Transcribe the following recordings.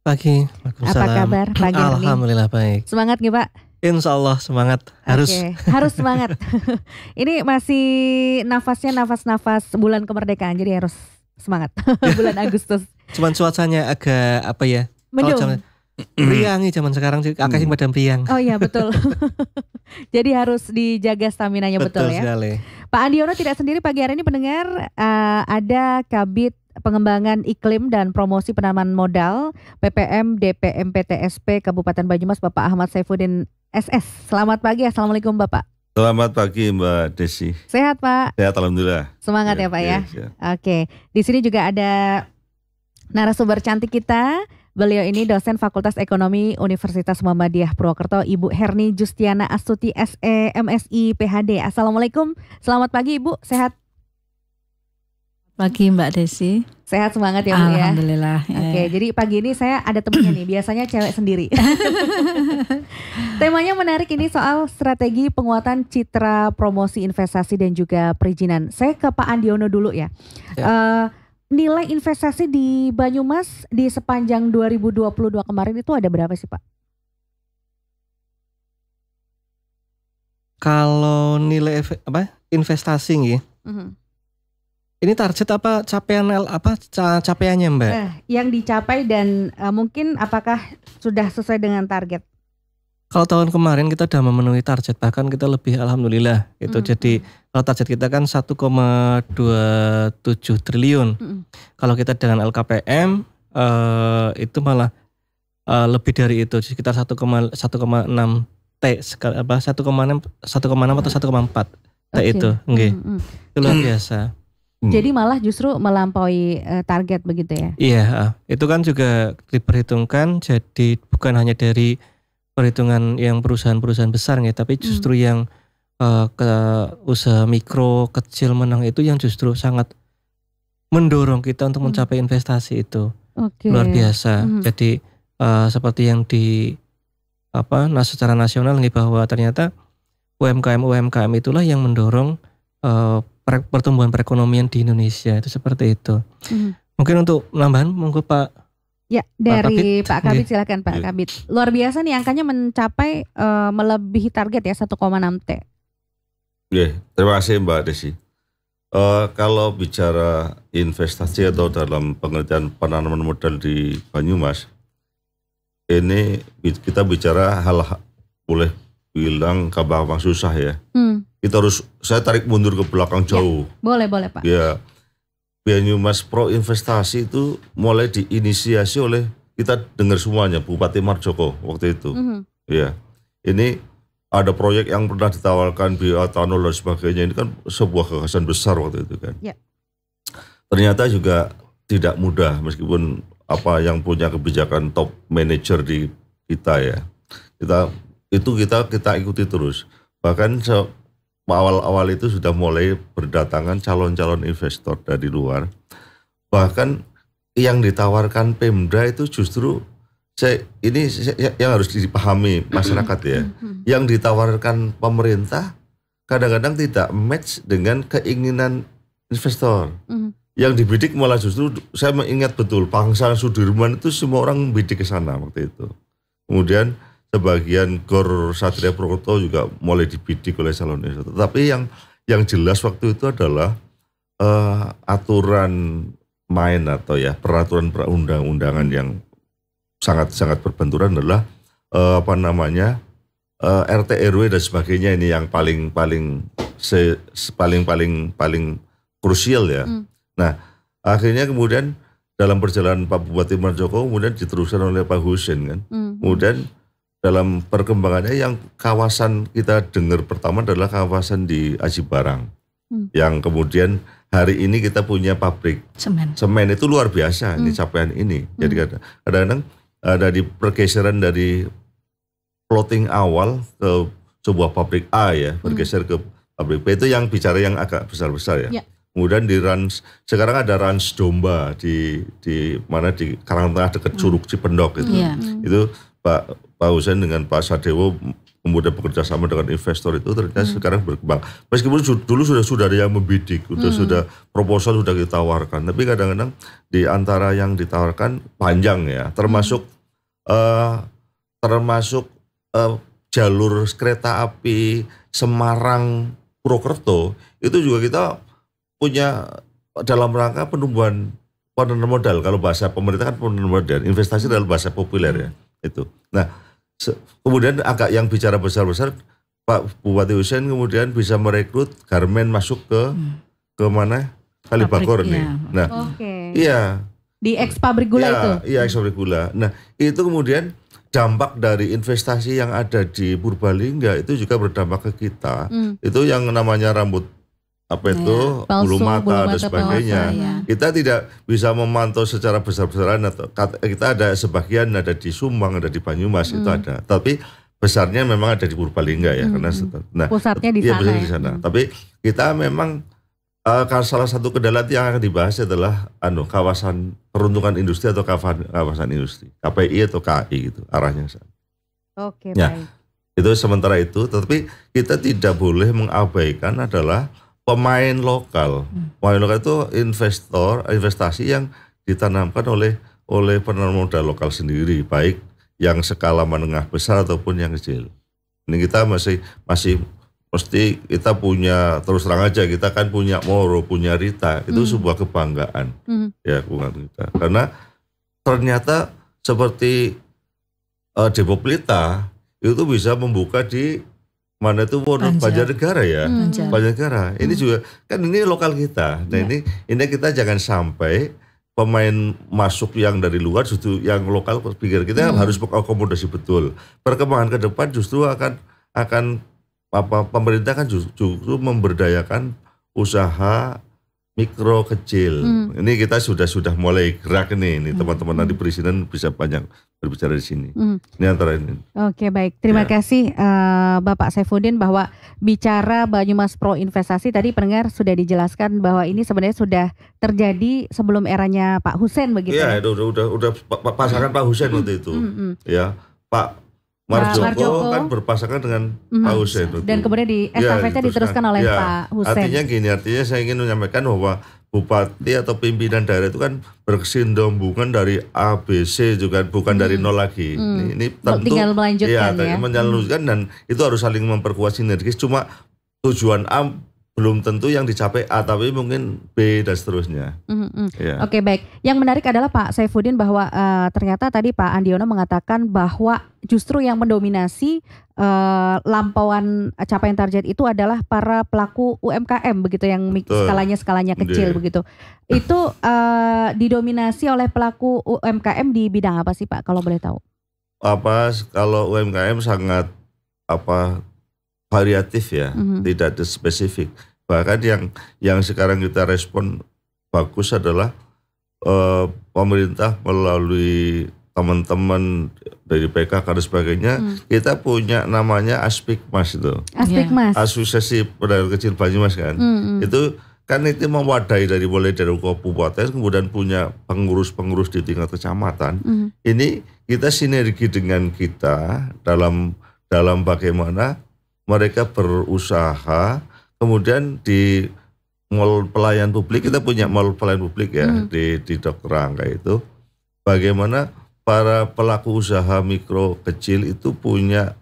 Pagi, Apa Waalaikumsalam. kabar pagi ini? Alhamdulillah baik. Semangat nih Pak? Insya Allah semangat, harus. Oke, harus semangat. Ini masih nafasnya nafas-nafas bulan kemerdekaan, jadi harus semangat. Bulan Agustus. Cuman cuacanya agak apa ya? Mendung. Kalau priangi zaman sekarang sih, akeh sing padang priang. Oh iya betul. Jadi harus dijaga staminanya betul ya. Sekali. Pak Andiono tidak sendiri pagi hari ini pendengar, ada Kabid Pengembangan Iklim dan Promosi Penanaman Modal PPM DPM PTSP Kabupaten Banyumas Bapak Ahmad Saifuddin SS. Selamat pagi, Assalamualaikum Bapak. Selamat pagi Mbak Desi. Sehat Pak? Sehat alhamdulillah. Semangat ya Pak ya. Oke, di sini juga ada narasumber cantik kita. Beliau ini dosen Fakultas Ekonomi Universitas Muhammadiyah Purwokerto, Ibu Herni Justiana Astuti SE MSI PhD. Assalamualaikum, selamat pagi Ibu, sehat? Pagi Mbak Desi. Sehat semangat ya Bu ya. Alhamdulillah. Oke, jadi pagi ini saya ada temennya nih, biasanya cewek sendiri. Temanya menarik ini soal strategi penguatan citra promosi investasi dan juga perizinan. Saya ke Pak Andiono dulu ya. Nilai investasi di Banyumas di sepanjang 2022 kemarin itu ada berapa sih Pak? Kalau nilai investasi nih, ini target apa capaiannya Mbak? Yang dicapai dan mungkin apakah sudah sesuai dengan target? Kalau tahun kemarin kita sudah memenuhi target, bahkan kita lebih alhamdulillah gitu. Jadi kalau target kita kan 1,27 triliun. Kalau kita dengan LKPM itu malah lebih dari itu, sekitar 1,6 T, 1,6 atau 1,4 T itu, nggih. Itu luar biasa. Jadi malah justru melampaui target begitu ya? Iya, itu kan juga diperhitungkan, jadi bukan hanya dari perhitungan yang perusahaan-perusahaan besar ya, tapi justru yang ke usaha mikro, kecil, menang itu yang justru sangat mendorong kita untuk mencapai investasi itu. Luar biasa. Jadi seperti yang secara nasional nih, bahwa ternyata UMKM itulah yang mendorong pertumbuhan perekonomian di Indonesia, itu seperti itu. Mungkin untuk penambahan monggo Pak. Ya, dari Pak Kabid silakan Pak Kabid. Luar biasa nih angkanya mencapai melebihi target ya 1,6 T. Terima kasih Mbak Desi. Kalau bicara investasi atau dalam pengertian penanaman modal di Banyumas, ini kita bicara hal boleh bilang gampang susah ya. Kita saya tarik mundur ke belakang jauh. Ya, boleh Pak. Ya, Banyumas Pro Investasi itu mulai diinisiasi oleh, kita dengar semuanya, Bupati Marjoko waktu itu. Ya, ini ada proyek yang pernah ditawarkan bioetanol dan sebagainya. Ini kan sebuah gagasan besar waktu itu kan. Ya. Ternyata juga tidak mudah, meskipun yang punya kebijakan top manager di kita ya. Kita ikuti terus. Bahkan awal-awal itu sudah mulai berdatangan calon-calon investor dari luar. Bahkan yang ditawarkan Pemda itu justru yang harus dipahami masyarakat ya. Yang ditawarkan pemerintah kadang-kadang tidak match dengan keinginan investor. Yang dibidik malah justru, saya mengingat betul Pangsang Sudirman itu semua orang bidik ke sana waktu itu. Kemudian sebagian Gor Satria Purwokerto juga mulai dibidik oleh calon investor. Tapi yang jelas waktu itu adalah aturan main atau ya peraturan perundang-undangan yang sangat berbenturan adalah RT RW dan sebagainya, ini yang paling krusial ya. Nah, akhirnya kemudian dalam perjalanan Pak Bupati Marjoko kemudian diteruskan oleh Pak Husin kan. Kemudian dalam perkembangannya yang kawasan kita dengar pertama adalah kawasan di Aji Barang. Yang kemudian hari ini kita punya pabrik semen itu luar biasa ini capaian ini. Jadi kadang-kadang ada di pergeseran dari plotting awal ke sebuah pabrik A ya, bergeser ke pabrik B, itu yang bicara yang agak besar-besar ya. Kemudian di sekarang ada Rans Domba di mana di Karangtengah dekat Curug Cipendok itu. Itu Pak Husain dengan Pak Sadewo kemudian bekerja sama dengan investor itu ternyata sekarang berkembang. Meskipun dulu sudah ada yang membidik, sudah proposal sudah ditawarkan, tapi kadang-kadang di antara yang ditawarkan panjang ya, termasuk termasuk jalur kereta api Semarang Purwokerto itu juga kita punya dalam rangka penumbuhan modal. Kalau bahasa pemerintah kan penumbuhan modal, investasi dalam bahasa populer ya itu. Nah kemudian agak yang bicara besar-besar, Pak Bupati Husein kemudian bisa merekrut garmen masuk ke mana? Kalibagor nih. Nah, iya. Di ex pabrik gula itu. Iya, ex pabrik gula. Nah, itu kemudian dampak dari investasi yang ada di Purbalingga itu juga berdampak ke kita. Itu yang namanya rambut bulu mata dan sebagainya. Kita tidak bisa memantau secara besar-besaran, atau kita ada sebagian ada di Sumbang, ada di Banyumas itu ada. Tapi besarnya memang ada di Purbalingga ya, karena pusatnya di sana. Di sana. Tapi kita memang salah satu kendala yang akan dibahas adalah kawasan peruntukan industri atau kawasan industri, KPI atau KI gitu arahnya. Oke, baik. Itu sementara itu, tetapi kita tidak boleh mengabaikan adalah pemain lokal. Pemain lokal itu investasi yang ditanamkan oleh penanam modal lokal sendiri, baik yang skala menengah besar ataupun yang kecil. Ini kita masih mesti kita punya, terus terang aja kita kan punya Moro, punya Rita, itu sebuah kebanggaan ya kita. Karena ternyata seperti Depo Pelita itu bisa membuka di mana itu Banjarnegara ya, Banjarnegara. Ini juga kan ini lokal kita. Nah ini kita jangan sampai pemain masuk yang dari luar, justru yang lokal pikir kita harus akomodasi betul. Perkembangan ke depan justru akan pemerintah kan justru memberdayakan usaha mikro kecil. Ini kita sudah mulai gerak ini teman-teman nanti presiden bisa banyak berbicara di sini. Ini antara ini. Oke, baik. Terima kasih Bapak Saifuddin, bahwa bicara Banyumas Pro Investasi tadi pendengar sudah dijelaskan bahwa ini sebenarnya sudah terjadi sebelum eranya Pak Husein begitu. Iya, udah pasangan Pak Husein waktu itu. Ya, Pak Marjoko kan berpasangan dengan Pak Husein. Dan kemudian estafetnya diteruskan oleh Pak Husein. Artinya saya ingin menyampaikan bahwa bupati atau pimpinan daerah itu kan berkesinambungan dari A, B, C juga, bukan dari nol lagi. Ini tentu tinggal melanjutkan melanjutkan, dan itu harus saling memperkuat sinergis. Cuma tujuan A belum tentu yang dicapai A, tapi mungkin B dan seterusnya. Oke, baik. Yang menarik adalah Pak Saifuddin bahwa ternyata tadi Pak Andiono mengatakan bahwa justru yang mendominasi lampauan capaian target itu adalah para pelaku UMKM begitu, yang skalanya kecil begitu. Itu didominasi oleh pelaku UMKM di bidang apa sih Pak, kalau boleh tahu? Kalau UMKM sangat variatif ya, tidak ada spesifik. Bahkan yang sekarang kita respon bagus adalah pemerintah melalui teman-teman dari PKK dan sebagainya, kita punya namanya Aspikmas itu. Aspikmas. Asosiasi Pedagang Kecil Banyumas kan. Itu kan itu memwadai mulai dari kabupaten, kemudian punya pengurus-pengurus di tingkat kecamatan. Ini kita sinergi dengan kita dalam bagaimana mereka berusaha, kemudian di mall pelayan publik, kita punya mall pelayan publik ya di Dr. Rangka itu, bagaimana para pelaku usaha mikro kecil itu punya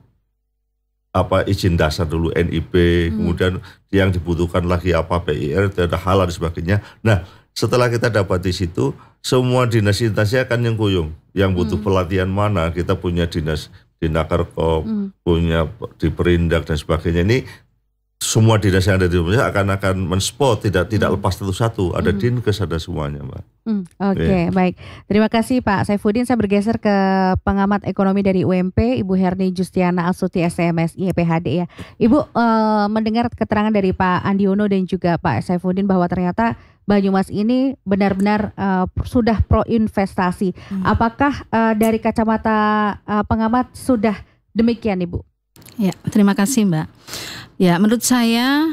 izin dasar dulu NIB, kemudian yang dibutuhkan lagi PIR, ada halal dan sebagainya. Nah setelah kita dapat di situ, semua dinas-dinasnya akan nyengkuyung. Yang butuh pelatihan mana, kita punya dinas Dinakarkop, punya di Perindak dan sebagainya. Ini semua dinas yang ada di Indonesia akan menspot, tidak lepas satu-satu. Ada Dinkes, ada semuanya, Mbak. Oke, baik. Terima kasih Pak Saifuddin. Saya bergeser ke pengamat ekonomi dari UMP, Ibu Herni Justiana Astuti SMSI PhD ya. Ibu mendengar keterangan dari Pak Andiono dan juga Pak Saifuddin bahwa ternyata Banyumas ini benar-benar sudah pro investasi. Apakah dari kacamata pengamat sudah demikian, Ibu? Ya, terima kasih Mbak. Ya, menurut saya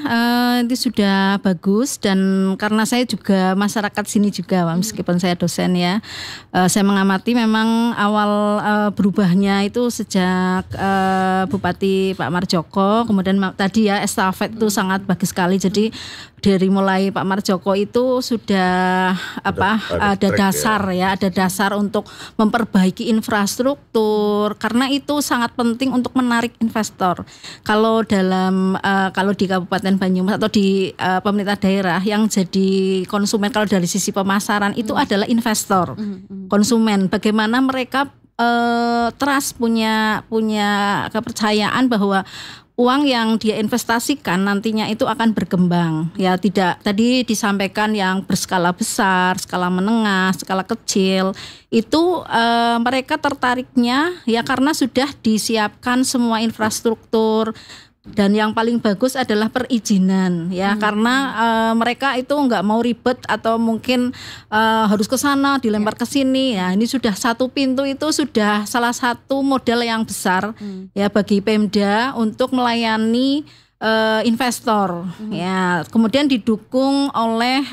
itu sudah bagus, dan karena saya juga masyarakat sini juga, meskipun saya dosen ya, saya mengamati memang awal berubahnya itu sejak Bupati Pak Marjoko, kemudian tadi ya estafet itu sangat bagus sekali. Jadi dari mulai Pak Marjoko itu sudah ada dasar ya, ada dasar untuk memperbaiki infrastruktur, karena itu sangat penting untuk menarik investor. Kalau kalau di Kabupaten Banyumas atau di pemerintah daerah yang jadi konsumen kalau dari sisi pemasaran itu adalah investor, konsumen. Bagaimana mereka trust punya kepercayaan bahwa uang yang dia investasikan nantinya itu akan berkembang. Ya, tidak tadi disampaikan yang berskala besar, skala menengah, skala kecil. Itu mereka tertariknya ya karena sudah disiapkan semua infrastruktur. Dan yang paling bagus adalah perizinan ya, karena mereka itu nggak mau ribet atau mungkin harus ke sana dilempar ke sini ya. Ini sudah satu pintu, itu sudah salah satu modal yang besar ya bagi Pemda untuk melayani investor ya. Kemudian didukung oleh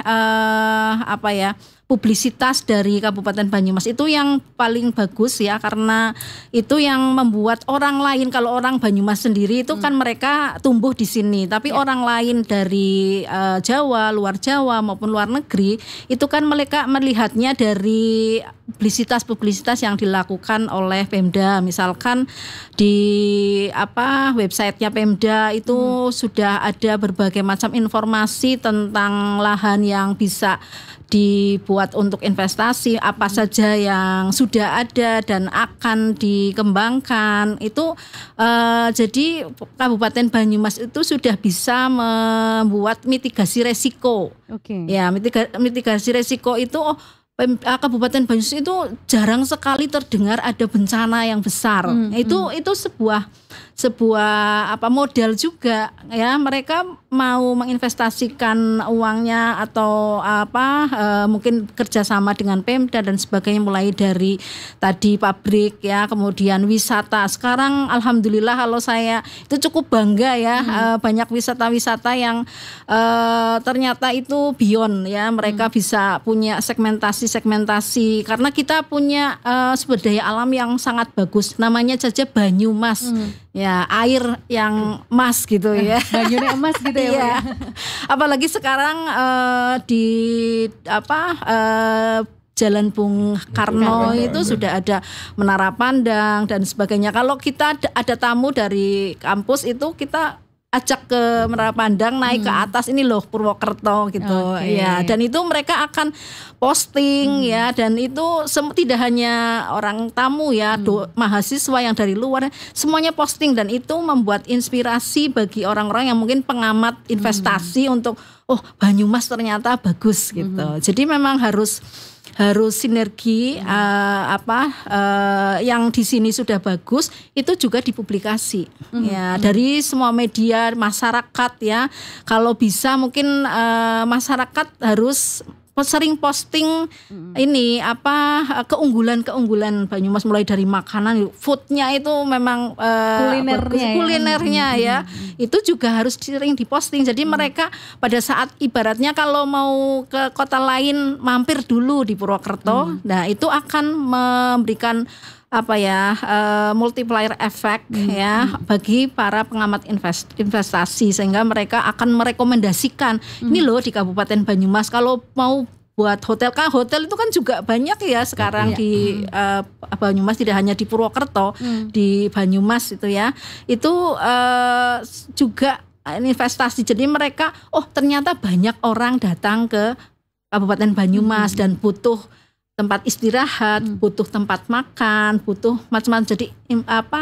publisitas dari Kabupaten Banyumas itu yang paling bagus ya, karena itu yang membuat orang lain, kalau orang Banyumas sendiri itu kan mereka tumbuh di sini, tapi orang lain dari Jawa, luar Jawa maupun luar negeri itu kan mereka melihatnya dari publisitas yang dilakukan oleh Pemda. Misalkan di websitenya Pemda itu sudah ada berbagai macam informasi tentang lahan yang bisa dibuat untuk investasi, apa saja yang sudah ada dan akan dikembangkan. Itu jadi Kabupaten Banyumas itu sudah bisa membuat mitigasi resiko. Ya, mitigasi resiko itu Kabupaten Banyumas itu jarang sekali terdengar ada bencana yang besar. Itu sebuah modal juga ya, mereka mau menginvestasikan uangnya atau mungkin kerjasama dengan Pemda dan sebagainya, mulai dari tadi pabrik ya, kemudian wisata. Sekarang alhamdulillah kalau saya itu cukup bangga ya, banyak wisata-wisata yang ternyata itu beyond ya, mereka bisa punya segmentasi karena kita punya sumber daya alam yang sangat bagus, namanya saja Banyumas. Ya, air yang emas gitu ya. Banyunya emas gitu ya. Ya. Apalagi sekarang di Jalan Bung Karno itu sudah ada menara pandang dan sebagainya. Kalau kita ada tamu dari kampus itu kita ajak ke menara pandang, naik ke atas, ini loh Purwokerto gitu ya, dan itu mereka akan posting ya, dan itu tidak hanya orang tamu ya, mahasiswa yang dari luar semuanya posting, dan itu membuat inspirasi bagi orang-orang yang mungkin pengamat investasi untuk Banyumas ternyata bagus gitu. Jadi memang harus sinergi yang di sini sudah bagus itu juga dipublikasi ya dari semua media masyarakat ya. Kalau bisa mungkin masyarakat harus sering posting ini keunggulan Banyumas, mulai dari makanan, foodnya itu memang kulinernya ya. Itu juga harus sering diposting. Jadi mereka pada saat ibaratnya kalau mau ke kota lain mampir dulu di Purwokerto, nah itu akan memberikan multiplier effect ya bagi para pengamat investasi, sehingga mereka akan merekomendasikan ini loh di Kabupaten Banyumas kalau mau buat hotel. Hotel itu kan juga banyak ya sekarang di Banyumas, tidak hanya di Purwokerto, di Banyumas itu ya. Itu juga investasi. Jadi mereka ternyata banyak orang datang ke Kabupaten Banyumas dan butuh tempat istirahat, butuh tempat makan, butuh macam-macam. Jadi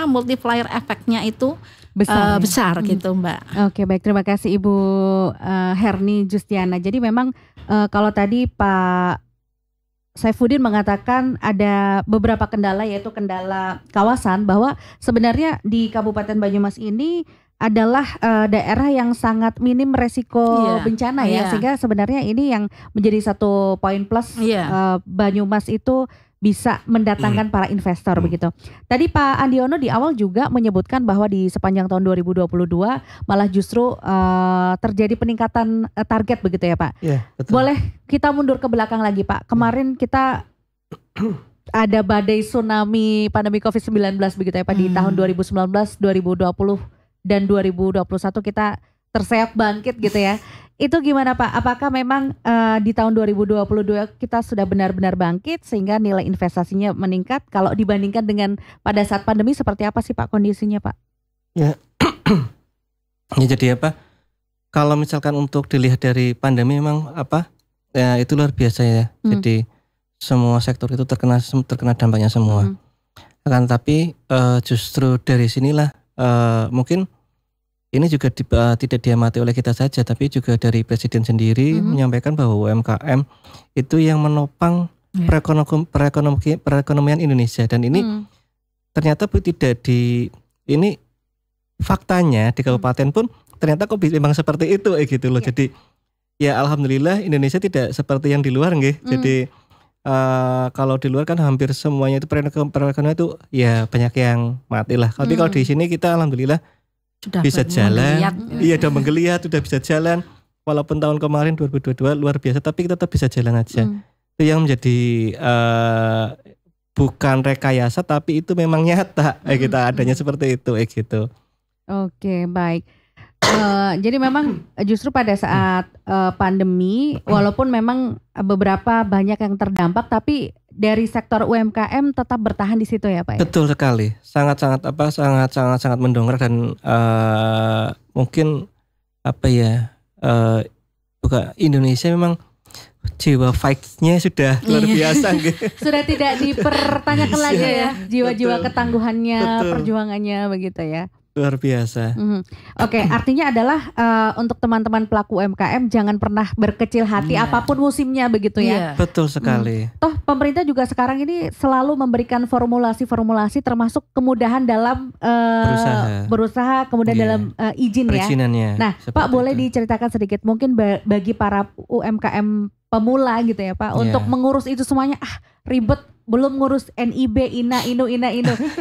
multiplier efeknya itu besar gitu Mbak. Oke, baik, terima kasih Ibu Herni Justiana. Jadi memang kalau tadi Pak Saifuddin mengatakan ada beberapa kendala, yaitu kendala kawasan, bahwa sebenarnya di Kabupaten Banyumas ini adalah daerah yang sangat minim resiko bencana ya, sehingga sebenarnya ini yang menjadi satu poin plus Banyumas itu bisa mendatangkan para investor begitu. Tadi Pak Andiono di awal juga menyebutkan bahwa di sepanjang tahun 2022 malah justru terjadi peningkatan target begitu ya Pak. Iya, betul. Boleh kita mundur ke belakang lagi Pak. Kemarin kita ada badai tsunami pandemi COVID-19 begitu ya Pak, di tahun 2019, 2020 dan 2021 kita terseok bangkit gitu ya. itu gimana Pak? Apakah memang di tahun 2022 kita sudah benar-benar bangkit sehingga nilai investasinya meningkat? Kalau dibandingkan dengan pada saat pandemi seperti apa sih Pak kondisinya Pak? Ya, ya jadi apa? Kalau misalkan untuk dilihat dari pandemi memang apa? Ya itu luar biasa ya. Jadi semua sektor itu terkena dampaknya semua. Akan tapi justru dari sinilah mungkin ini juga tidak diamati oleh kita saja, tapi juga dari Presiden sendiri menyampaikan bahwa UMKM itu yang menopang perekonomian Indonesia, dan ini ternyata tidak ini faktanya di kabupaten pun ternyata kok memang seperti itu gitu loh. Jadi ya alhamdulillah Indonesia tidak seperti yang di luar nggih. Jadi kalau di luar kan hampir semuanya itu perekonomian itu ya banyak yang mati lah. Tapi kalau di sini kita alhamdulillah sudah bisa jalan. Iya, udah menggeliat, sudah bisa jalan. Walaupun tahun kemarin 2022 luar biasa, tapi kita tetap bisa jalan aja. Itu yang menjadi bukan rekayasa, tapi itu memang nyata. Kita adanya seperti itu, gitu. Oke, baik. Jadi memang justru pada saat pandemi, walaupun memang beberapa banyak yang terdampak, tapi dari sektor UMKM tetap bertahan di situ ya Pak? Betul sekali, sangat mendongkrak, dan mungkin apa ya, bukan Indonesia memang jiwa fight-nya sudah luar biasa gitu. Sudah tidak dipertanyakan lagi ya, jiwa-jiwa ketangguhannya, perjuangannya begitu ya. Luar biasa. Oke, artinya adalah untuk teman-teman pelaku UMKM jangan pernah berkecil hati apapun musimnya begitu ya. Betul sekali. Toh pemerintah juga sekarang ini selalu memberikan formulasi termasuk kemudahan dalam berusaha kemudian dalam izin ya. Nah, Pak boleh diceritakan sedikit mungkin bagi para UMKM pemula gitu ya Pak, untuk mengurus itu semuanya ribet, belum ngurus NIB, INA, INU.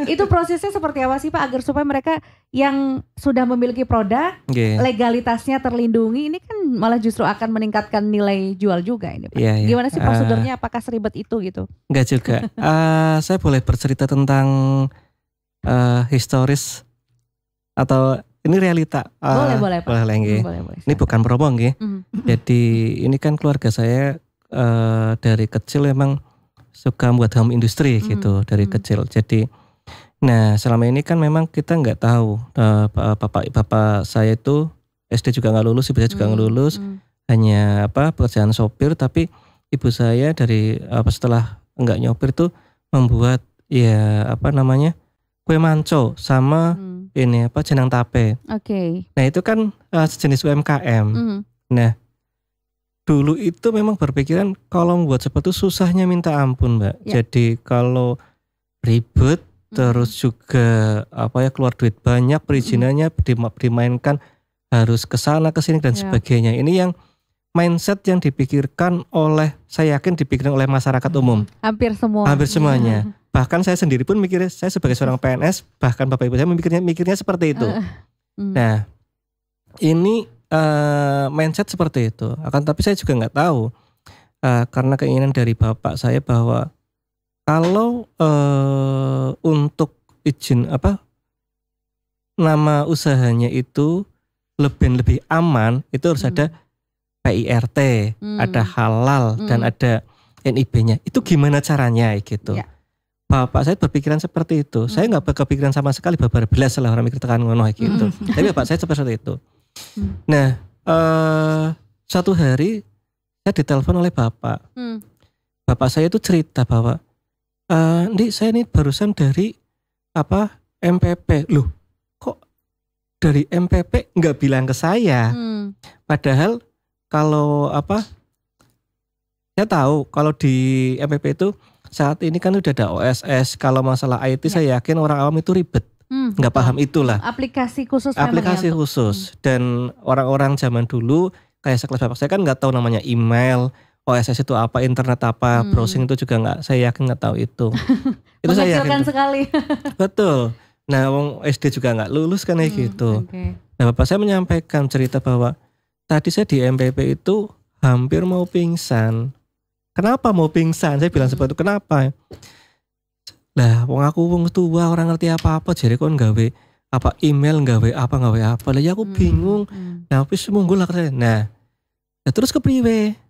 Itu prosesnya seperti apa sih Pak agar supaya mereka yang sudah memiliki produk legalitasnya terlindungi, ini kan malah justru akan meningkatkan nilai jual juga ini Pak. Gimana sih prosedurnya, apakah seribet itu gitu? Enggak juga. Saya boleh bercerita tentang historis atau ini realita? Boleh Pak. Boleh. Ini bukan promo nggih. Jadi ini kan keluarga saya dari kecil memang suka buat home industry gitu dari kecil. Jadi, nah selama ini kan memang kita nggak tahu. Bapak saya itu SD juga nggak lulus, ibu saya juga nggak lulus, hanya pekerjaan sopir. Tapi ibu saya dari setelah nggak nyopir tuh membuat kue manco sama ini jenang tape. Nah itu kan sejenis UMKM. Nah dulu itu memang berpikiran kalau membuat seperti itu susahnya minta ampun Mbak. Jadi kalau ribet terus juga keluar duit banyak, perizinannya dimainkan harus ke sana ke sini dan sebagainya. Ini yang mindset yang dipikirkan oleh, saya yakin dipikirkan oleh masyarakat umum. Hampir semuanya. Bahkan saya sendiri pun mikirnya, saya sebagai seorang PNS, bahkan bapak ibu saya mikirnya seperti itu. Nah ini mindset seperti itu. Akan tapi saya juga nggak tahu karena keinginan dari bapak saya bahwa kalau untuk izin nama usahanya itu lebih aman, itu harus ada PIRT, ada halal dan ada NIB-nya. Itu gimana caranya gitu? Bapak saya berpikiran seperti itu. Saya nggak berpikiran sama sekali babar belas lah orang mikir tekan ngono gitu. Tapi bapak saya seperti itu. Nah, suatu hari saya ditelepon oleh bapak. Bapak saya itu cerita bahwa, saya ini barusan dari MPP. Loh, kok dari MPP nggak bilang ke saya? Padahal kalau saya tahu kalau di MPP itu saat ini kan udah ada OSS. Kalau masalah IT saya yakin orang awam itu ribet. Nggak paham itulah. Aplikasi khusus. Dan orang-orang zaman dulu kayak sekelas bapak saya kan nggak tahu namanya email, OSS itu apa, internet apa, browsing itu juga nggak, saya yakin nggak tahu itu. Itu saya yakin sekali. Betul. Nah wong SD juga nggak lulus kan kayak gitu. Nah bapak saya menyampaikan cerita bahwa tadi saya di MPP itu hampir mau pingsan. Kenapa mau pingsan? Saya bilang seperti itu. Kenapa? Lah wong aku wong tua orang ngerti apa-apa, jadi kon gawe email, gawe apa. Lah ya aku bingung. Nah wis monggo lah. Nah, Ya terus kepriwe?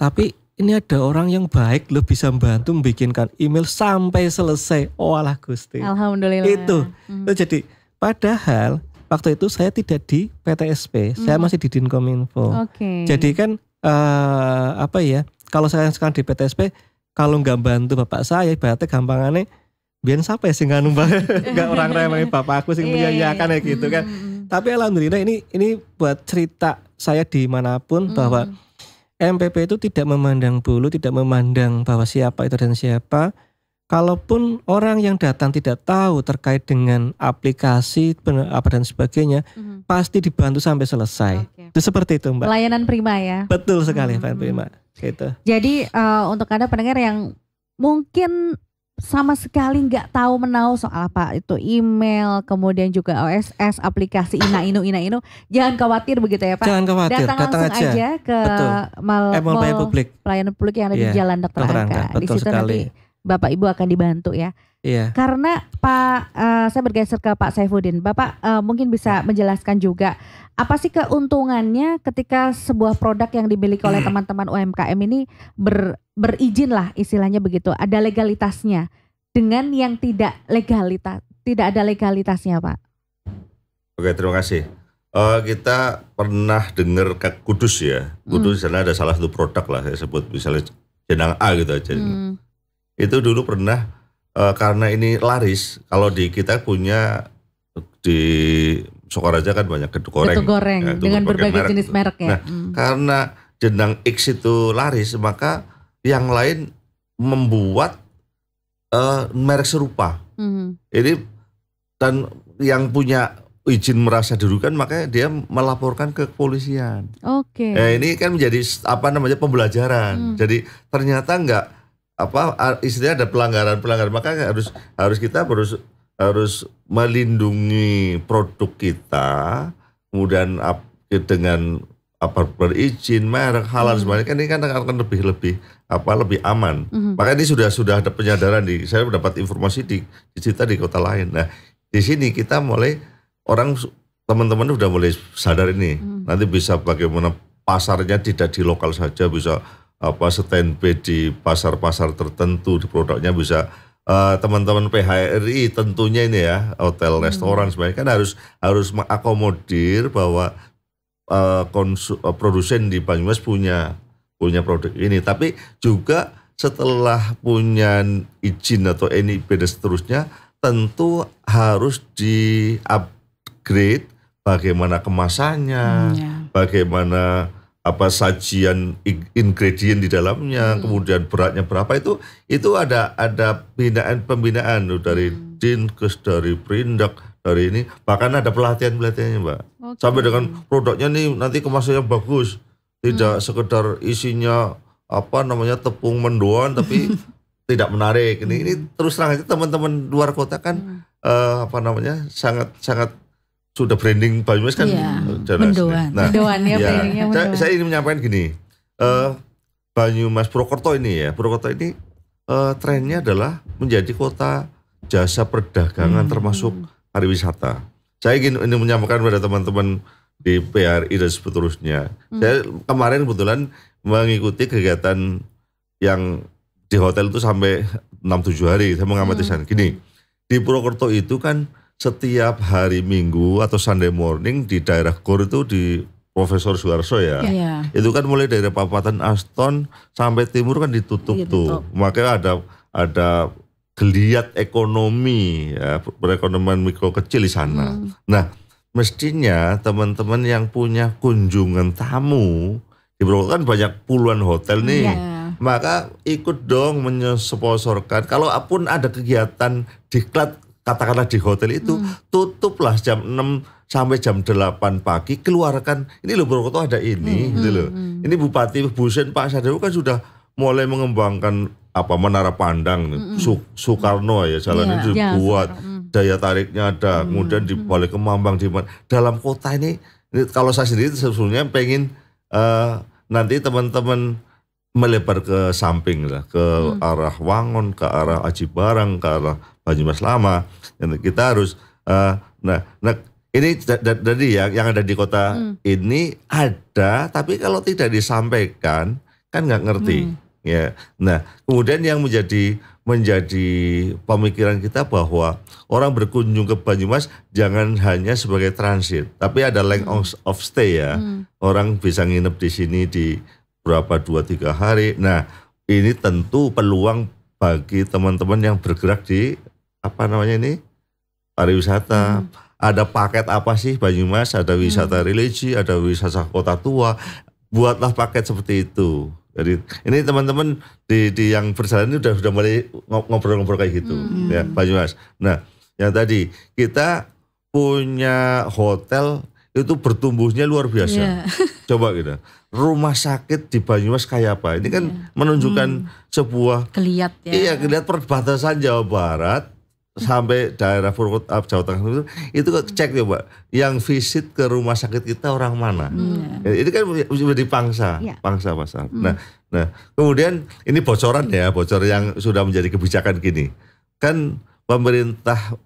Tapi ini ada orang yang baik loh bisa membantu membikinkan email sampai selesai. Oh alah Gusti. Alhamdulillah. Itu jadi padahal waktu itu saya tidak di PTSP, saya masih di Dinkominfo. Jadi kan kalau saya sekarang di PTSP, kalau nggak bantu bapak saya, ibaratnya gampangannya biar siapa sih nggak numbang, nggak orang remeh bapak aku sih menyanyiakan ya gitu kan. Tapi alhamdulillah ini buat cerita saya dimanapun bahwa MPP itu tidak memandang bulu, tidak memandang bahwa siapa itu dan siapa. Kalaupun orang yang datang tidak tahu terkait dengan aplikasi apa dan sebagainya, pasti dibantu sampai selesai. Itu seperti itu Mbak. Pelayanan prima ya. Betul sekali pelayanan prima. Gitu. Jadi untuk Anda pendengar yang mungkin sama sekali nggak tahu menahu soal apa itu email, kemudian juga OSS, aplikasi ina-inu, jangan khawatir begitu ya Pak. Jangan khawatir, datang langsung aja ke mall pelayanan publik yang ada di Jalan Dr. Angka. Di situ nanti Bapak Ibu akan dibantu ya. Iya. Karena Pak, saya bergeser ke Pak Saifuddin. Bapak mungkin bisa menjelaskan juga apa sih keuntungannya ketika sebuah produk yang dimiliki oleh teman-teman UMKM ini berizin lah istilahnya begitu, ada legalitasnya dengan yang tidak ada legalitasnya Pak. Oke, terima kasih. Kita pernah dengar ke Kudus ya. Kudus di sana ada salah satu produk lah, saya sebut misalnya jenang A gitu aja. Itu dulu pernah karena ini laris, kalau di kita punya di Sokaraja kan banyak gedung goreng ya, dengan berbagai jenis merek ya. Nah, karena jenang X itu laris, maka yang lain membuat merek serupa. Ini dan yang punya izin merasa dirugikan, makanya dia melaporkan ke kepolisian. Ini kan menjadi pembelajaran. Jadi ternyata istilahnya ada pelanggaran, maka harus kita harus melindungi produk kita, kemudian dengan berizin merek halal semuanya kan ini kan akan lebih aman. Maka ini sudah ada penyadaran saya mendapat informasi di kota lain. Nah, di sini kita mulai teman-teman udah mulai sadar ini. Nanti bisa bagaimana pasarnya tidak di lokal saja, bisa standby di pasar-pasar tertentu, di produknya bisa teman-teman PHRI tentunya ini ya, hotel, restoran sebenarnya kan harus mengakomodir bahwa produsen di Banyumas punya produk ini, tapi juga setelah punya izin atau NIB dan seterusnya tentu harus di-upgrade bagaimana kemasannya, bagaimana sajian ingredient di dalamnya, kemudian beratnya berapa, itu ada pembinaan dari Dinkes, dari Perindak, dari ini, bahkan ada pelatihannya Mbak. Sampai dengan produknya nih nanti kemasannya bagus, tidak sekedar isinya tepung mendoan tapi tidak menarik. Ini terus terang aja teman-teman luar kota kan sangat sudah branding Banyumas kan jelas. Mendoan ya, brandingnya mendoan. Saya ingin menyampaikan gini, Banyumas Purwokerto ini trennya adalah menjadi kota jasa perdagangan termasuk pariwisata. Saya ingin menyampaikan pada teman-teman di PRI dan seterusnya. Saya kemarin kebetulan mengikuti kegiatan yang di hotel itu sampai 6-7 hari. Saya mengamati sana. Gini, di Purwokerto itu kan setiap hari Minggu atau Sunday morning di daerah Gor itu di Profesor Suharso ya. Itu kan mulai dari Papatan Aston sampai timur kan ditutup tuh. Makanya ada geliat ekonomi ya, perekonomian mikro kecil di sana. Nah, mestinya teman-teman yang punya kunjungan tamu di Purwokerto kan banyak puluhan hotel nih. Maka ikut dong menyponsorkan. Kalau pun ada kegiatan diklat katakanlah di hotel itu, tutuplah jam 6 sampai jam 8 pagi, keluarkan, ini loh Purwokerto ada ini, gitu loh. Ini Bupati Busen Pak Sadewo kan sudah mulai mengembangkan menara pandang, Soekarno ya, jalan itu dibuat, daya tariknya ada, kemudian di Balai Kemambang, dalam kota ini kalau saya sendiri sebetulnya pengen nanti teman-teman melebar ke samping lah, ke arah Wangon, ke arah Aji Barang, ke arah Banyumas Lama. Dan kita harus, Ini dari yang ada di kota ini ada, tapi kalau tidak disampaikan kan nggak ngerti. Ya, nah kemudian yang menjadi pemikiran kita bahwa orang berkunjung ke Banyumas jangan hanya sebagai transit, tapi ada length of stay ya. Orang bisa nginep di sini di berapa 2-3 hari. Nah ini tentu peluang bagi teman-teman yang bergerak di pariwisata. Ada paket apa sih Banyumas? Ada wisata religi, ada wisata kota tua. Buatlah paket seperti itu. Jadi ini teman-teman di yang berjalan ini sudah mulai ngobrol-ngobrol kayak gitu ya Banyumas. Nah, yang tadi kita punya hotel itu bertumbuhnya luar biasa. Coba gitu. Rumah sakit di Banyumas kayak apa? Ini kan menunjukkan sebuah geliat ya. Iya, geliat perbatasan Jawa Barat sampai daerah Purwokerto, Jawa Tengah itu cek ya Mbak, yang visit ke rumah sakit kita orang mana. Ini kan menjadi pangsa pasar. Nah, kemudian ini bocor yang sudah menjadi kebijakan gini. Kan pemerintah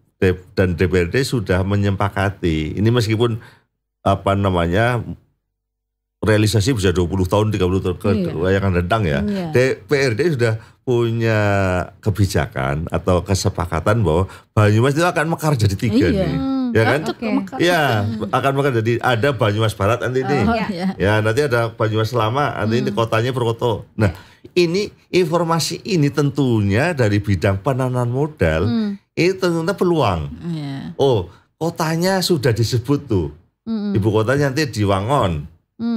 dan DPRD sudah menyepakati. Ini meskipun realisasi bisa 20 tahun, 30 tahun yang akan datang ya. DPRD sudah punya kebijakan atau kesepakatan bahwa Banyumas itu akan mekar jadi 3 nih. Ya kan? Iya, akan mekar jadi ada Banyumas Barat nanti ini. Ya, nanti ada Banyumas Selama, nanti ini kotanya Purwokerto. Nah, ini informasi ini tentunya dari bidang penanaman modal, ini tentunya peluang. Oh, kotanya sudah disebut tuh. Ibu kotanya nanti di Wangon.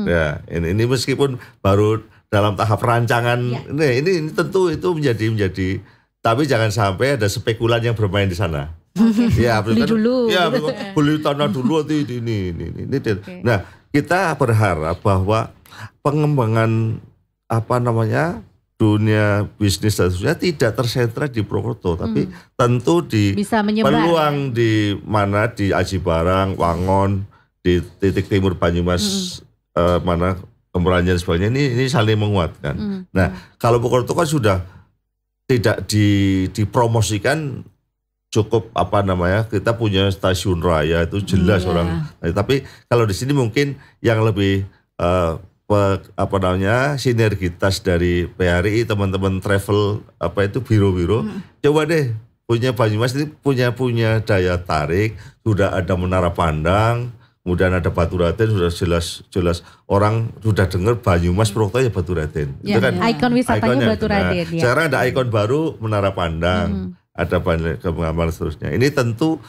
Ya, ini meskipun baru dalam tahap rancangan, ini tentu itu menjadi, tapi jangan sampai ada spekulan yang bermain di sana. Ya, beli dulu. Ya, beli tanah dulu ini. Nah, kita berharap bahwa pengembangan dunia bisnis dan sebagainya tidak tersentra di Purwokerto, tapi tentu di peluang di mana di Aji Barang, Wangon, di titik timur Banyumas, mana Kemeranjan sebagainya ini saling menguatkan. Nah, kalau Purwokerto kan sudah tidak dipromosikan cukup kita punya stasiun raya itu jelas orang. Nah, tapi kalau di sini mungkin yang lebih sinergitas dari PRI, teman-teman travel biro-biro, coba deh punya Banyumas ini punya daya tarik, sudah ada menara pandang. Kemudian ada Baturaden, sudah jelas orang sudah dengar Banyumas Purwokerto ya Baturaden. Itu kan ikon wisatanya Baturaden. Nah, sekarang ada ikon baru Menara Pandang, ada banyak kembangan seterusnya. Ini tentu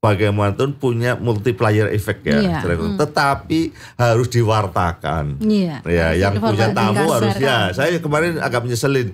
bagaimanapun punya multiplier effect ya. Tetapi harus diwartakan. Ya, yang punya tamu harus ya. Saya kemarin agak menyeselin.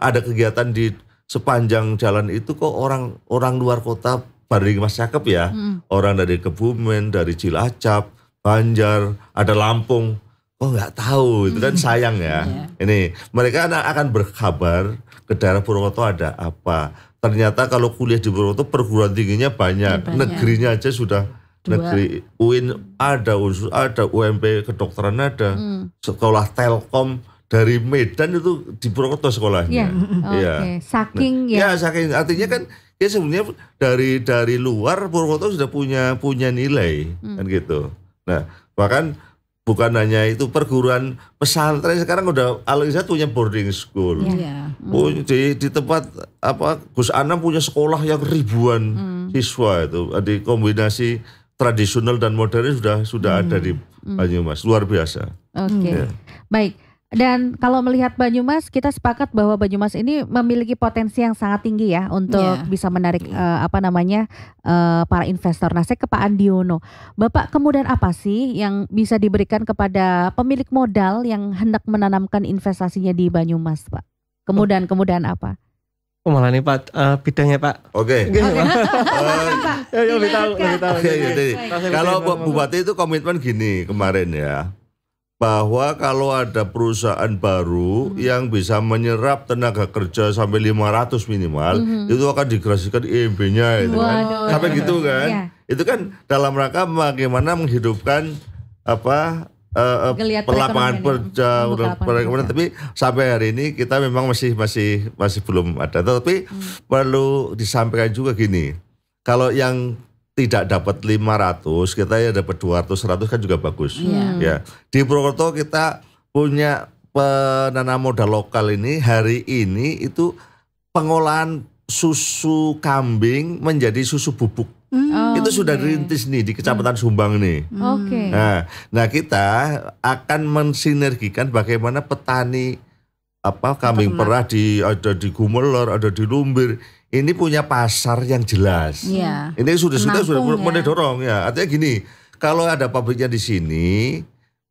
Ada kegiatan di sepanjang jalan itu kok orang luar kota Baring Mas cakep ya, orang dari Kebumen, dari Cilacap, Banjar, ada Lampung, nggak tahu, itu kan sayang ya. Ini mereka akan berkabar ke daerah Purwokerto ada apa. Ternyata kalau kuliah di Purwokerto perguruan tingginya banyak. Negerinya aja sudah negeri UIN ada, ada UMP kedokteran ada, sekolah Telkom dari Medan itu di Purwokerto sekolahnya. Saking saking artinya kan ya sebenarnya dari luar Purwokerto sudah punya nilai kan gitu. Nah, bahkan bukan hanya itu, perguruan pesantren sekarang udah Al-Izzat punya boarding school. Di tempat Gus Anam punya sekolah yang ribuan siswa itu. Di kombinasi tradisional dan modern sudah ada di Banyumas, luar biasa. Baik. Dan kalau melihat Banyumas, kita sepakat bahwa Banyumas ini memiliki potensi yang sangat tinggi ya untuk bisa menarik para investor. Nah, saya ke Pak Andiono. Bapak, kemudian apa sih yang bisa diberikan kepada pemilik modal yang hendak menanamkan investasinya di Banyumas, Pak? Kemudian apa? Malah nih Pak, bidangnya Pak. Oke. Lebih tahu. Kalau Bupati itu komitmen gini kemarin ya, bahwa kalau ada perusahaan baru yang bisa menyerap tenaga kerja sampai 500 minimal, itu akan digerasikan IMB-nya itu kan. Sampai gitu kan. Itu kan dalam rangka bagaimana menghidupkan pelapangan kerja, tapi sampai hari ini kita memang masih belum ada. Tapi perlu disampaikan juga gini, kalau yang tidak dapat 500, kita ya dapat 200, 100 kan juga bagus. Ya. Di Purwokerto kita punya penanam modal lokal ini hari ini itu pengolahan susu kambing menjadi susu bubuk. Itu sudah dirintis nih di Kecamatan Sumbang nih. Nah kita akan mensinergikan bagaimana petani kambing perah ada di Gumelar, ada di Lumbir. Ini punya pasar yang jelas. Ini sudah mulai dorong ya. Artinya gini, kalau ada pabriknya di sini,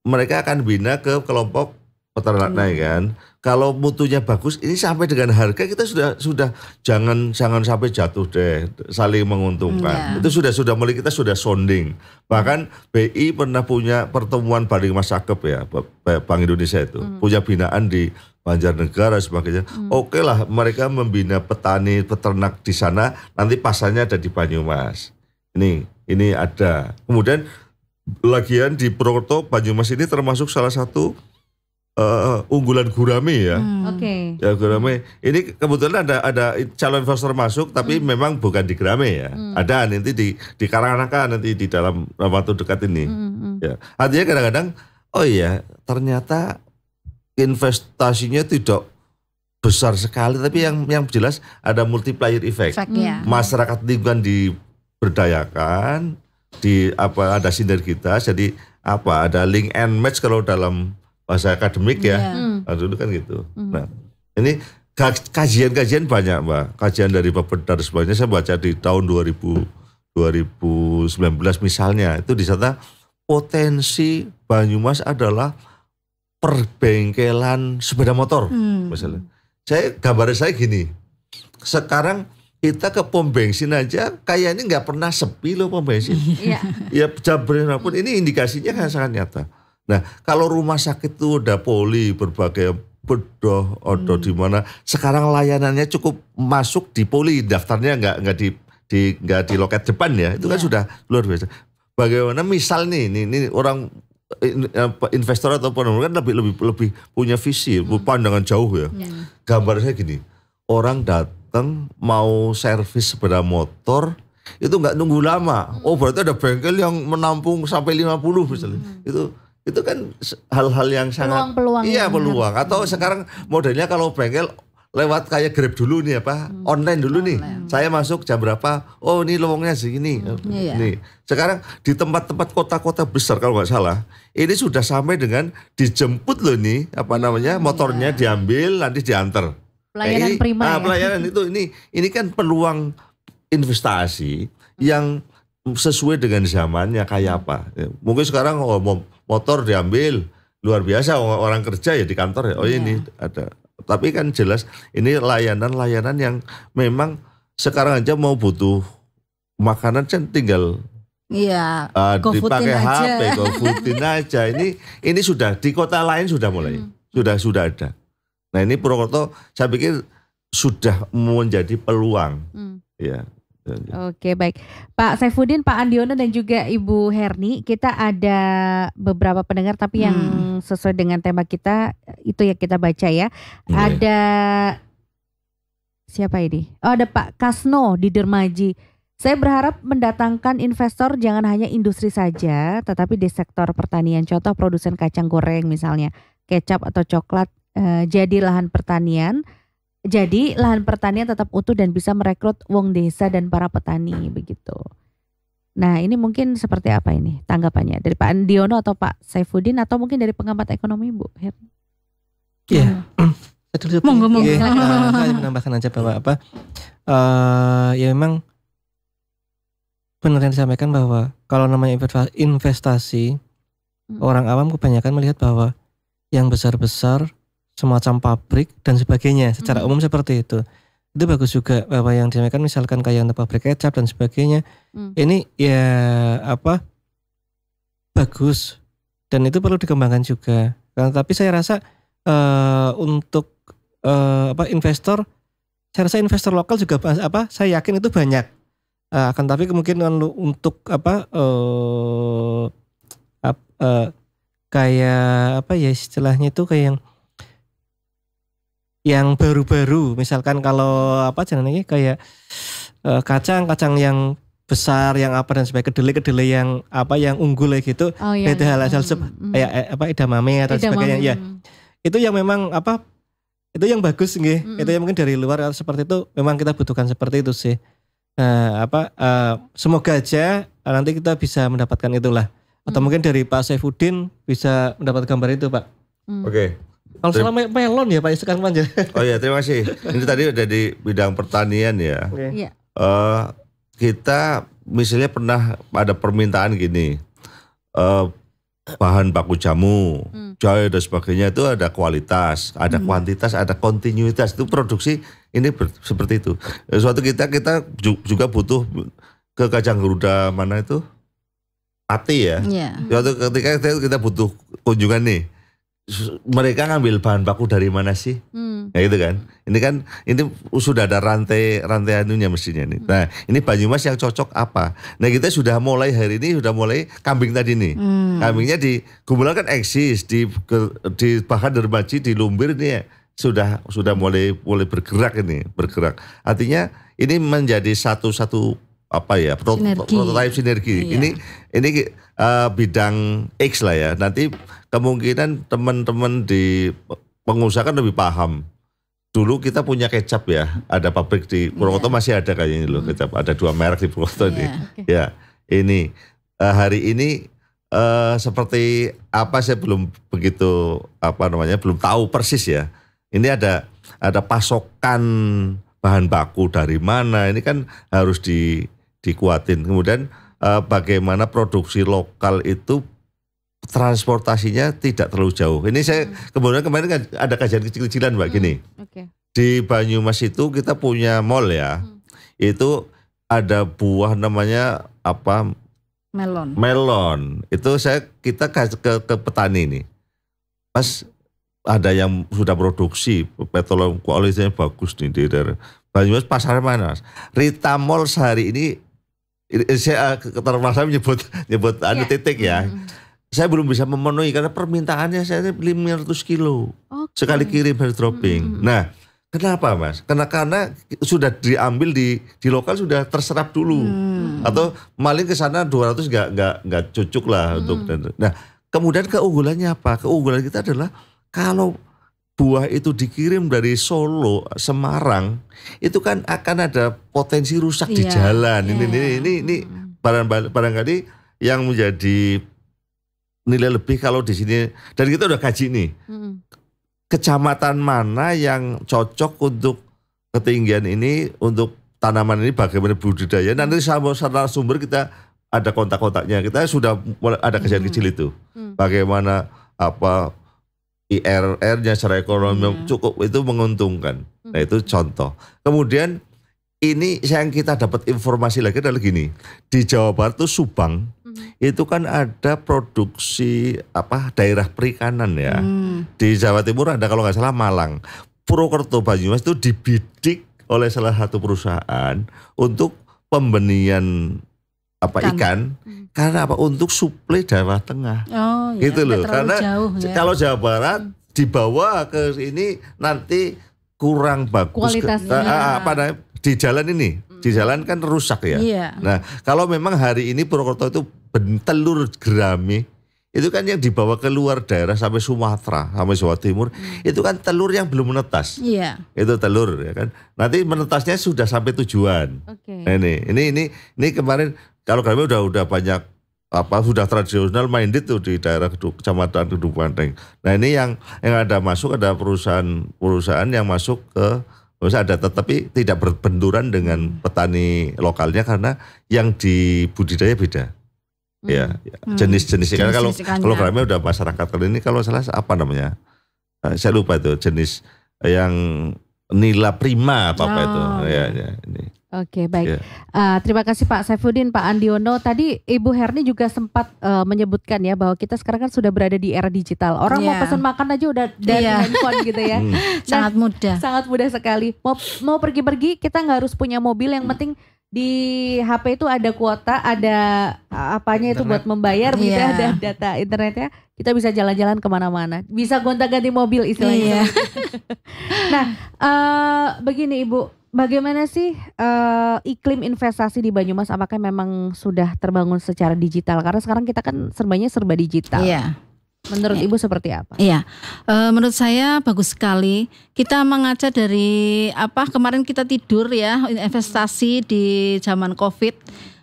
mereka akan bina ke kelompok peternaknya kan. Kalau mutunya bagus, ini sampai dengan harga kita sudah jangan sampai jatuh deh, saling menguntungkan. Itu sudah mulai kita sudah sounding. Bahkan BI pernah punya pertemuan bareng Mas Akep ya, Bank Indonesia itu punya binaan di Banjarnegara sebagainya. Oke lah, mereka membina petani peternak di sana, nanti pasarnya ada di Banyumas. Ini ada. Kemudian lagian di Purwokerto, Banyumas ini termasuk salah satu unggulan gurame ya. Ya gurame. Ini kebetulan ada calon investor masuk, tapi memang bukan di gurame ya. Ada nanti di Karangnaka nanti di dalam waktu dekat ini. Ya. Artinya kadang-kadang, oh iya ternyata investasinya tidak besar sekali, tapi yang jelas ada multiplier effect. Masyarakat lingkungan diberdayakan, ada sinergitas, jadi ada link and match kalau dalam bahasa akademik ya. Dulu kan gitu. Nah, ini kajian-kajian banyak, Mbak. Kajian dari Bapeda dan sebagainya saya baca di tahun 2019 misalnya. Itu di sana potensi Banyumas adalah perbengkelan sepeda motor misalnya. Gambaran saya gini. Sekarang kita ke pom bensin aja kayaknya nggak pernah sepi loh pom bensin. Ya jam berapapun ini indikasinya kan sangat nyata. Nah, kalau rumah sakit itu udah poli berbagai bedah ada di mana. Sekarang layanannya cukup masuk di poli, daftarnya nggak di loket depan ya. Itu kan sudah luar biasa. Bagaimana misal ini orang investor atau penonton kan lebih punya visi, pandangan jauh ya. Gambar saya gini, orang datang mau servis sepeda motor itu nggak nunggu lama. Oh berarti ada bengkel yang menampung sampai 50 misalnya. Itu kan hal-hal yang sangat peluang. Atau sekarang modelnya kalau bengkel lewat kayak Grab dulu nih online dulu nih. Saya masuk jam berapa? Oh ini lowongnya segini. Nih. Sekarang di tempat-tempat kota-kota besar kalau nggak salah, ini sudah sampai dengan dijemput loh nih, motornya diambil nanti diantar. Pelayanan prima. Pelayanan itu ini kan peluang investasi yang sesuai dengan zamannya kayak apa. Mungkin sekarang motor diambil luar biasa, orang kerja ya di kantor ya. Oh ini ada. Tapi kan jelas ini layanan-layanan yang memang sekarang aja mau butuh makanan kan tinggal dipakai HP, GoFoodin aja. Ini sudah di kota lain sudah mulai, sudah ada. Nah ini Purwokerto saya pikir sudah menjadi peluang. Ya. Oke baik, Pak Saifuddin, Pak Andiono dan juga Ibu Herni, kita ada beberapa pendengar tapi yang sesuai dengan tema kita itu yang kita baca ya. Ada siapa ini? Oh ada Pak Kasno di Dermaji. Saya berharap mendatangkan investor jangan hanya industri saja, tetapi di sektor pertanian. Contoh produsen kacang goreng misalnya, kecap atau coklat, jadi lahan pertanian tetap utuh dan bisa merekrut wong desa dan para petani begitu. Nah ini mungkin seperti apa ini tanggapannya dari Pak Andiono atau Pak Saifuddin atau mungkin dari pengamat ekonomi Bu Herni? Iya. Monggo. Saya menambahkan aja bahwa ya memang benar yang disampaikan bahwa kalau namanya investasi orang awam kebanyakan melihat bahwa yang besar-besar semacam pabrik dan sebagainya secara umum seperti itu bagus juga bahwa yang disampaikan misalkan kayak untuk pabrik kecap dan sebagainya ini ya bagus dan itu perlu dikembangkan juga. Tapi saya rasa untuk investor, saya rasa investor lokal juga saya yakin itu banyak akan tapi kemungkinan untuk kayak istilahnya itu kayak yang baru-baru misalkan kalau kayak kacang yang besar yang apa dan sebagainya, kedelai yang apa yang unggul gitu. Itu hal-hal kayak edamame atau sebagainya ya. Itu yang memang apa? Itu yang bagus nggih. Itu yang mungkin dari luar seperti itu memang kita butuhkan seperti itu sih. Semoga aja nanti kita bisa mendapatkan itulah. Atau mungkin dari Pak Saifuddin bisa mendapat gambar itu, Pak. Oke. Kalau salah melon ya Pak sekarang aja. Oh ya, terima kasih. Ini tadi udah di bidang pertanian ya. Iya. Kita misalnya pernah ada permintaan gini, bahan baku jamu, jahe dan sebagainya itu ada kualitas, ada kuantitas, ada kontinuitas. Itu produksi ini seperti itu. Suatu kita juga butuh ke kacang garuda mana itu? Pati ya. Suatu ketika kita butuh kunjungan nih. Mereka ngambil bahan baku dari mana sih? Ya gitu kan. Ini sudah ada rantai anunya mestinya nih. Nah, ini Banyumas yang cocok apa? Nah, kita sudah mulai hari ini kambing tadi nih. Kambingnya di Gumulan kan eksis di bahkan Dermaji di Lumbir ini ya, sudah mulai bergerak. Artinya ini menjadi satu prototipe sinergi. Iya. Ini bidang X lah ya. Nanti kemungkinan teman-teman di pengusaha kan lebih paham. Dulu kita punya kecap ya, ada pabrik di Purwokerto masih ada kayaknya loh kecap. Ada 2 merek di Purwokerto ini. Ya, ini hari ini seperti apa saya belum begitu belum tahu persis ya. Ini ada pasokan bahan baku dari mana? Ini kan harus dikuatin. Kemudian bagaimana produksi lokal itu transportasinya tidak terlalu jauh. Ini saya kemarin kan ada kajian kecil-kecilan Mbak gini. Di Banyumas itu kita punya mall ya. Itu ada buah namanya apa? Melon. Itu kita ke petani nih. Pas ada yang sudah produksi, petrol kualitasnya bagus nih di daerah Banyumas. Pasar mana? Rita Mall sehari ini saya terpaksa menyebut titik ya. Saya belum bisa memenuhi karena permintaannya saya 500 kilo. Sekali kirim harus dropping. Nah, kenapa Mas? Karena sudah diambil di lokal sudah terserap dulu. Atau maling ke sana 200 enggak cocok lah untuk. Nah, kemudian keunggulannya apa? Keunggulan kita adalah kalau buah itu dikirim dari Solo, Semarang, itu kan akan ada potensi rusak di jalan. Ini barangkali yang menjadi nilai lebih kalau di sini. Dan kita udah kaji nih, kecamatan mana yang cocok untuk ketinggian ini, untuk tanaman ini bagaimana budidaya. Nanti secara sumber kita ada kontak-kontaknya. Kita sudah ada kajian kecil itu. Bagaimana IRR-nya secara ekonomi cukup itu menguntungkan. Nah itu contoh. Kemudian ini yang kita dapat informasi lagi adalah gini. Di Jawa Barat itu Subang itu kan ada produksi daerah perikanan ya. Di Jawa Timur ada kalau nggak salah Malang. Purwokerto, Banyumas itu dibidik oleh salah satu perusahaan untuk pembenihan ikan. Karena apa? Untuk suplai Jawa Tengah. Gitu loh. Karena kalau Jawa Barat dibawa ke sini nanti kurang bagus. Kualitasnya. Di jalan ini. Di jalan kan rusak ya. Nah, kalau memang hari ini Purwokerto itu telur gerami itu kan yang dibawa ke luar daerah sampai Sumatera, sampai Jawa Timur, itu kan telur yang belum menetas. Itu telur ya kan. Nanti menetasnya sudah sampai tujuan. Nah, ini kemarin kalau kami udah banyak sudah tradisional minded tuh di daerah Kecamatan Kedung Banteng. Nah, ini yang ada masuk, ada perusahaan yang masuk ke ada, tetapi tidak berbenturan dengan petani lokalnya karena yang dibudidaya beda. Ya, jenis-jenis ikan. Kalau kami udah masyarakat ini kalau salah apa namanya? Saya lupa itu jenis yang nila prima apa itu. Ya, ini. Oke, baik. Terima kasih Pak Saifuddin, Pak Andiono. Tadi Ibu Herni juga sempat menyebutkan ya bahwa kita sekarang kan sudah berada di era digital. Orang mau pesan makan aja udah dari handphone gitu ya. Sangat mudah. Sangat mudah sekali. Mau pergi-pergi kita nggak harus punya mobil, yang penting di HP itu ada kuota, ada apanya itu buat membayar, ada data internetnya, kita bisa jalan-jalan kemana-mana, bisa gonta-ganti mobil istilahnya. Nah, begini Ibu, bagaimana sih iklim investasi di Banyumas? Apakah memang sudah terbangun secara digital? Karena sekarang kita kan serba digital. Iya. Menurut Ibu seperti apa? Iya, menurut saya bagus sekali. Kita mengaca dari kemarin kita tidur ya, investasi di zaman COVID.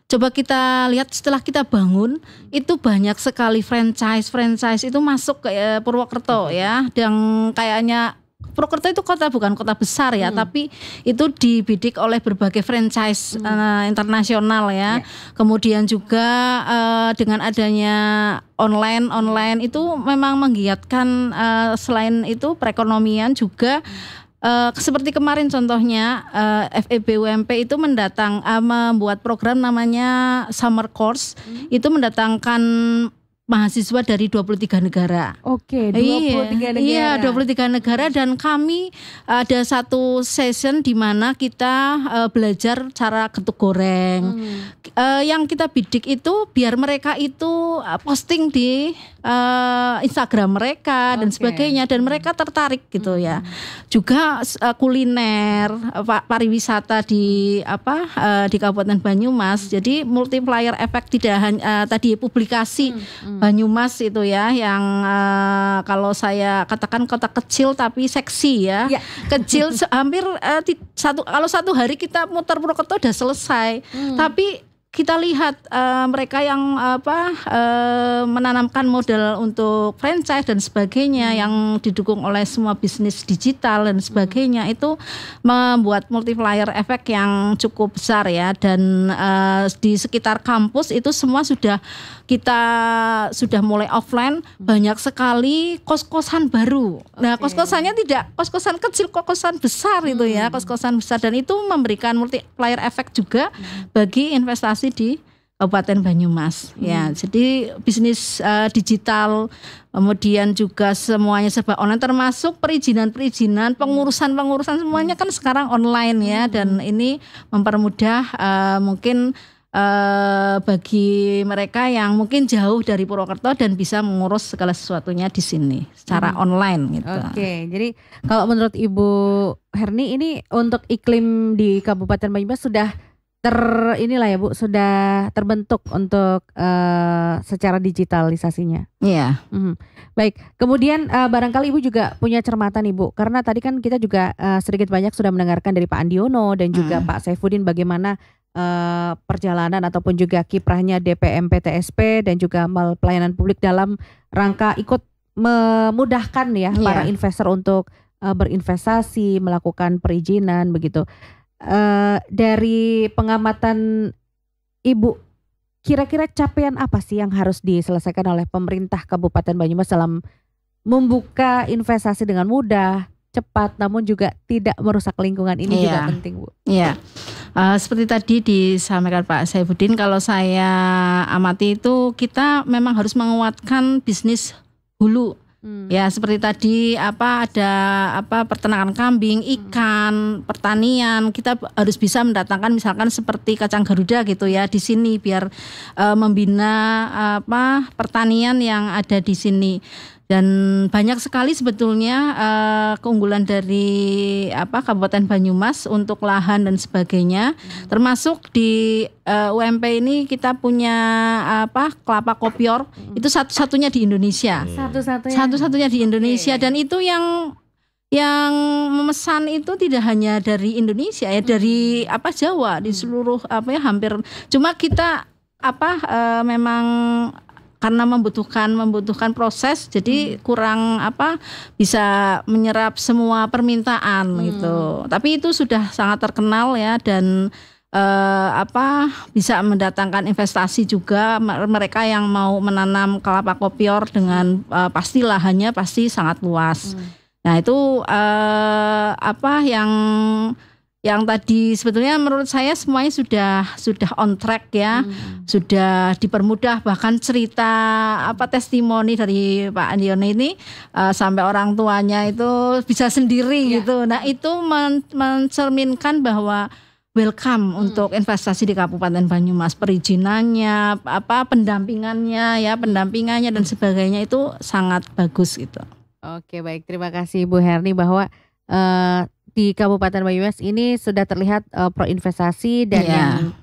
Coba kita lihat setelah kita bangun, itu banyak sekali franchise itu masuk ke Purwokerto ya. Dan kayaknya Purwokerto itu kota bukan kota besar ya, tapi itu dibidik oleh berbagai franchise internasional ya. Kemudian juga dengan adanya online itu memang menggiatkan, selain itu perekonomian juga. Seperti kemarin contohnya FEB UMP itu membuat program namanya Summer Course, itu mendatangkan mahasiswa dari 23 negara. Oke, 23 negara. Iya, 23 negara, dan kami ada satu session di mana kita belajar cara getuk goreng. Yang kita bidik itu biar mereka itu posting di Instagram mereka dan sebagainya, dan mereka tertarik gitu ya. Juga kuliner, pariwisata di Kabupaten Banyumas. Jadi multiplier efek, tidak hanya tadi publikasi Banyumas itu ya, yang kalau saya katakan kota kecil tapi seksi ya. Kecil hampir kalau satu hari kita muter Purwokerto udah selesai. Tapi kita lihat mereka yang menanamkan modal untuk franchise dan sebagainya, yang didukung oleh semua bisnis digital dan sebagainya, itu membuat multiplier efek yang cukup besar ya. Dan di sekitar kampus itu semua kita sudah mulai offline, banyak sekali kos-kosan baru. Nah, kos-kosannya tidak kos-kosan kecil, kos-kosan besar itu ya, kos-kosan besar, dan itu memberikan multiplier efek juga bagi investasi di Kabupaten Banyumas. Ya, jadi bisnis digital, kemudian juga semuanya serba online, termasuk perizinan, pengurusan semuanya kan sekarang online ya, dan ini mempermudah mungkin bagi mereka yang mungkin jauh dari Purwokerto dan bisa mengurus segala sesuatunya di sini secara online gitu. Oke, jadi kalau menurut Ibu Herni, ini untuk iklim di Kabupaten Banyumas sudah sudah terbentuk untuk secara digitalisasinya. Iya. Baik, kemudian barangkali Ibu juga punya cermatan Ibu, karena tadi kan kita juga sedikit banyak sudah mendengarkan dari Pak Andiono dan juga Pak Saifuddin bagaimana perjalanan ataupun juga kiprahnya DPM PTSP dan juga pelayanan publik dalam rangka ikut memudahkan ya para investor untuk berinvestasi, melakukan perizinan begitu. Dari pengamatan Ibu, kira-kira capaian apa sih yang harus diselesaikan oleh pemerintah Kabupaten Banyumas dalam membuka investasi dengan mudah, cepat, namun juga tidak merusak lingkungan? Ini juga penting, Bu. Iya. Seperti tadi disampaikan Pak Saifuddin, kalau saya amati itu kita memang harus menguatkan bisnis hulu. Ya, seperti tadi ada peternakan kambing, ikan, pertanian, kita harus bisa mendatangkan misalkan seperti kacang Garuda gitu ya di sini, biar membina pertanian yang ada di sini. Dan banyak sekali sebetulnya keunggulan dari Kabupaten Banyumas untuk lahan dan sebagainya. Termasuk di UMP ini kita punya kelapa kopior, itu satu-satunya di Indonesia. Satu-satunya di Indonesia. Dan itu yang memesan itu tidak hanya dari Indonesia ya, dari Jawa, di seluruh hampir. Cuma kita memang karena membutuhkan proses, jadi kurang bisa menyerap semua permintaan gitu. Tapi itu sudah sangat terkenal ya, dan bisa mendatangkan investasi juga. Mereka yang mau menanam kelapa kopior dengan pasti lahannya pasti sangat luas. Nah, itu yang tadi sebetulnya menurut saya semuanya sudah on track ya, sudah dipermudah. Bahkan cerita testimoni dari Pak Andiono ini sampai orang tuanya itu bisa sendiri gitu. Nah, itu mencerminkan bahwa welcome untuk investasi di Kabupaten Banyumas. Perizinannya, pendampingannya dan sebagainya itu sangat bagus gitu. Oke, baik, terima kasih Bu Herni, bahwa di Kabupaten Banyumas ini sudah terlihat pro investasi dan yang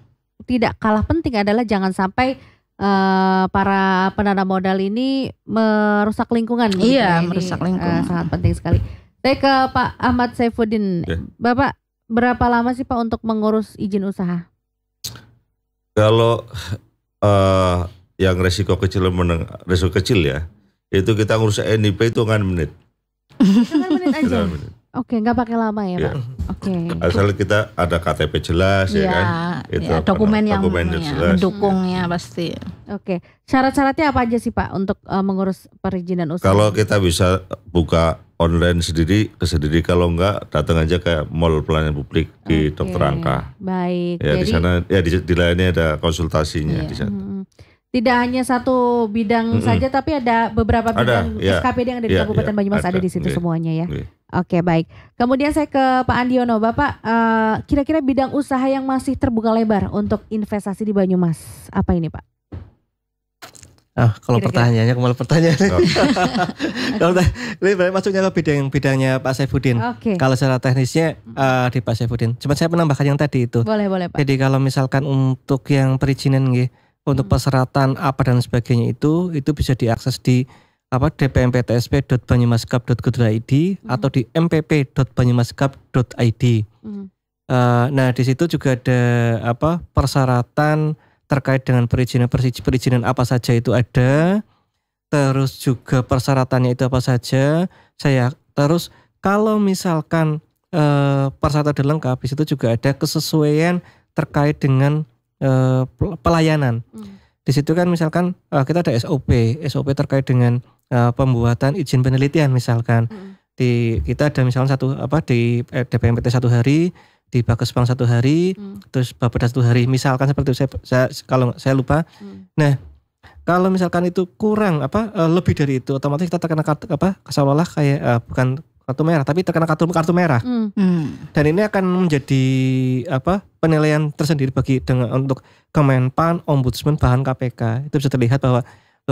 tidak kalah penting adalah jangan sampai para penanam modal ini merusak lingkungan. Iya, merusak lingkungan. Sangat penting sekali. Saya ke Pak Ahmad Saifuddin. Bapak berapa lama sih Pak untuk mengurus izin usaha? Kalau yang resiko kecil ya, itu kita ngurus NIP itu kan menit. Hitungan menit aja. Oke, nggak pakai lama ya Pak. Oke. Asal kita ada KTP jelas ya kan. Itu dokumen yang mendukungnya pasti. Oke. Syarat-syaratnya apa aja sih Pak untuk mengurus perizinan usaha? Kalau kita bisa buka online sendiri, kalau enggak datang aja ke mall pelayanan publik di Dr. Angka. Baik. Ya, jadi di sana ya di lainnya ada konsultasinya di sana. Tidak hanya satu bidang saja, tapi ada beberapa bidang SKPD yang ada di Kabupaten Banyumas ada di situ semuanya ya. Oke, baik. Kemudian saya ke Pak Andiono, Bapak kira-kira bidang usaha yang masih terbuka lebar untuk investasi di Banyumas apa ini Pak? Kalau pertanyaannya kembali pertanyaan. Kalau ini masuknya ke bidangnya Pak Saifuddin. Kalau secara teknisnya di Pak Saifuddin. Cuma saya menambahkan yang tadi itu. Boleh Pak. Jadi kalau misalkan untuk yang perizinan untuk persyaratan apa dan sebagainya itu bisa diakses di dpmptsp.banyumaskap.go.id atau di mpp.banyumaskap.id. Nah di situ juga ada persyaratan terkait dengan perizinan apa saja itu ada. Terus juga persyaratannya itu apa saja. Terus kalau misalkan persyaratan sudah lengkap, di situ juga ada kesesuaian terkait dengan pelayanan. Di situ kan misalkan kita ada SOP terkait dengan pembuatan izin penelitian misalkan. Kita ada misalkan di DPMPT 1 hari, di Bakesbang 1 hari, terus Bapeda 1 hari misalkan seperti itu. Kalau saya lupa. Nah, kalau misalkan itu kurang lebih dari itu, otomatis kita terkena seolah-olah kayak bukan kartu merah, tapi terkena kartu merah. Dan ini akan menjadi penilaian tersendiri untuk Kemenpan, Ombudsman, bahkan KPK. Itu bisa terlihat bahwa